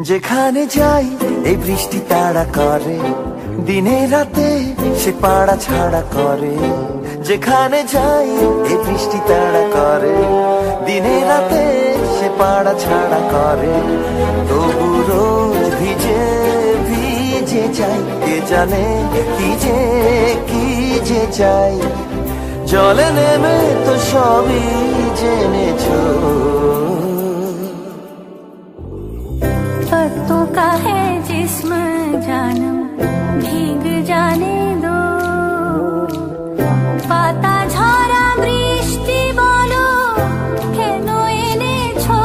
যেখানে যাই এই বৃষ্টি তাড়া করে, দিনে রাতে সে পাড়া ছাড়া করে। যেখানে যাই এই বৃষ্টি তাড়া করে, দিনে রাতে সে পাড়া ছাড়া করে। তবু রোজ ভিজে ভিজে যাই, কে জানে কি যে চাই। জলে নেমে তো সবই জেনেছো। पत्तों का है जिस्म जानम, भीग जाने दो। पाता झरा बृष्टि बोलो केन এনেছো।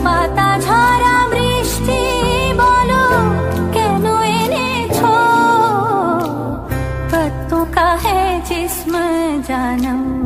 पाता झरा बृष्टि बोलो केन এনেছো। पत्तों का है जिस्म जानम।